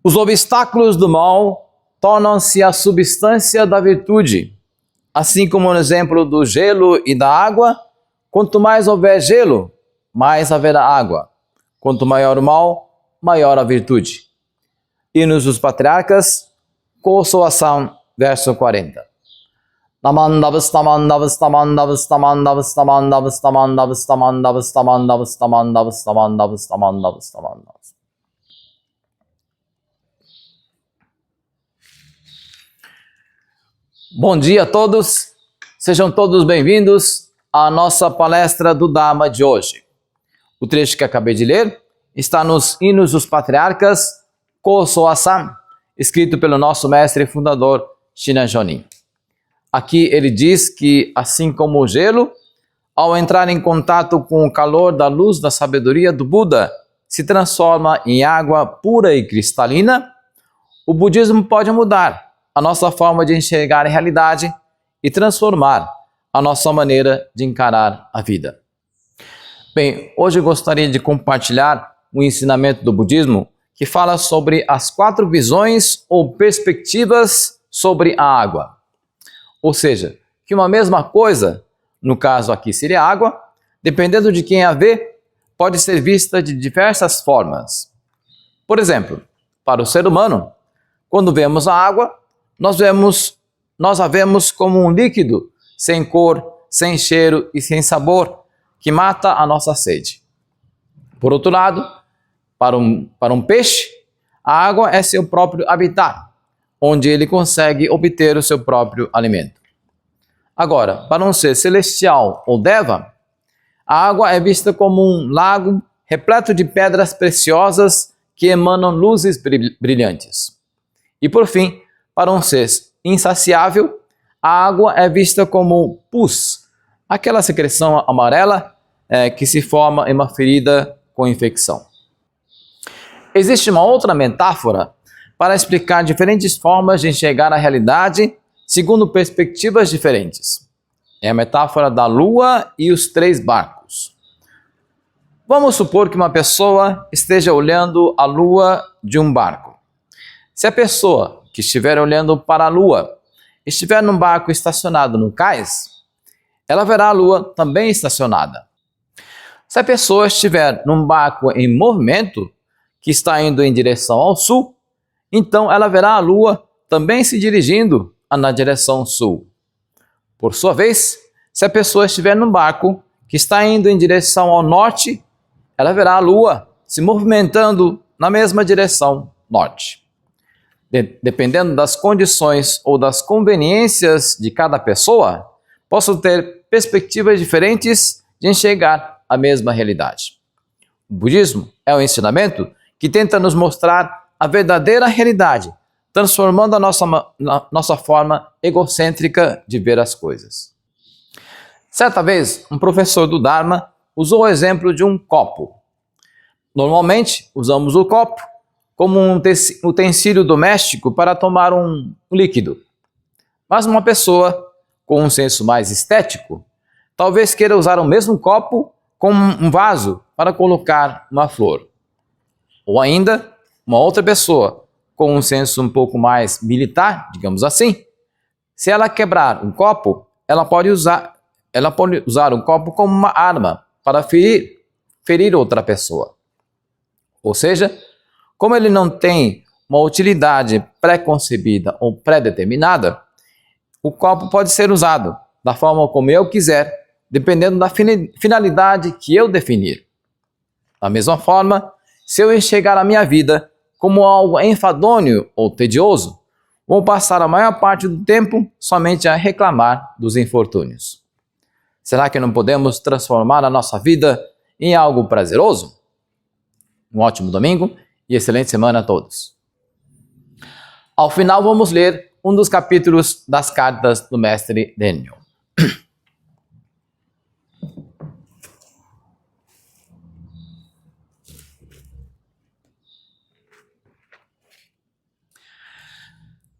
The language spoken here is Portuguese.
Os obstáculos do mal tornam-se a substância da virtude. Assim como no exemplo do gelo e da água, quanto mais houver gelo, mais haverá água. Quanto maior o mal, maior a virtude. Hinos dos Patriarcas, Consolação, verso 40. Bom dia a todos, sejam todos bem-vindos à nossa palestra do Dharma de hoje. O trecho que acabei de ler está nos Hinos dos Patriarcas, Consolação, escrito pelo nosso mestre e fundador Shinran Jonin. Aqui ele diz que, assim como o gelo, ao entrar em contato com o calor da luz da sabedoria do Buda, se transforma em água pura e cristalina, o budismo pode mudar a nossa forma de enxergar a realidade e transformar a nossa maneira de encarar a vida. Bem, hoje eu gostaria de compartilhar um ensinamento do budismo que fala sobre as 4 visões ou perspectivas sobre a água. Ou seja, que uma mesma coisa, no caso aqui seria água, dependendo de quem a vê, pode ser vista de diversas formas. Por exemplo, para o ser humano, quando vemos a água, nós a vemos como um líquido, sem cor, sem cheiro e sem sabor, que mata a nossa sede. Por outro lado, para um peixe, a água é seu próprio habitat, onde ele consegue obter o seu próprio alimento. Agora, para um ser celestial ou deva, a água é vista como um lago repleto de pedras preciosas que emanam luzes brilhantes. E por fim, para um ser insaciável, a água é vista como pus, aquela secreção amarela que se forma em uma ferida com infecção. Existe uma outra metáfora para explicar diferentes formas de enxergar a realidade segundo perspectivas diferentes. É a metáfora da lua e os 3 barcos. Vamos supor que uma pessoa esteja olhando a lua de um barco. Se a pessoa que estiver olhando para a lua estiver num barco estacionado no cais, ela verá a lua também estacionada. Se a pessoa estiver num barco em movimento, que está indo em direção ao sul, então ela verá a lua também se dirigindo na direção sul. Por sua vez, se a pessoa estiver num barco que está indo em direção ao norte, ela verá a lua se movimentando na mesma direção norte. Dependendo das condições ou das conveniências de cada pessoa, posso ter perspectivas diferentes de enxergar a mesma realidade. O budismo é um ensinamento que tenta nos mostrar a verdadeira realidade, transformando a nossa forma egocêntrica de ver as coisas. Certa vez, um professor do Dharma usou o exemplo de um copo. Normalmente, usamos o copo como um utensílio doméstico para tomar um líquido. Mas uma pessoa com um senso mais estético talvez queira usar o mesmo copo como um vaso para colocar uma flor. Ou ainda, uma outra pessoa com um senso um pouco mais militar, digamos assim, se ela quebrar um copo, ela pode usar o copo como uma arma para ferir outra pessoa. Ou seja, como ele não tem uma utilidade pré-concebida ou pré-determinada, o copo pode ser usado da forma como eu quiser, dependendo da finalidade que eu definir. Da mesma forma, se eu enxergar a minha vida como algo enfadonho ou tedioso, vou passar a maior parte do tempo somente a reclamar dos infortúnios. Será que não podemos transformar a nossa vida em algo prazeroso? Um ótimo domingo e excelente semana a todos. Ao final vamos ler um dos capítulos das cartas do mestre Daniel.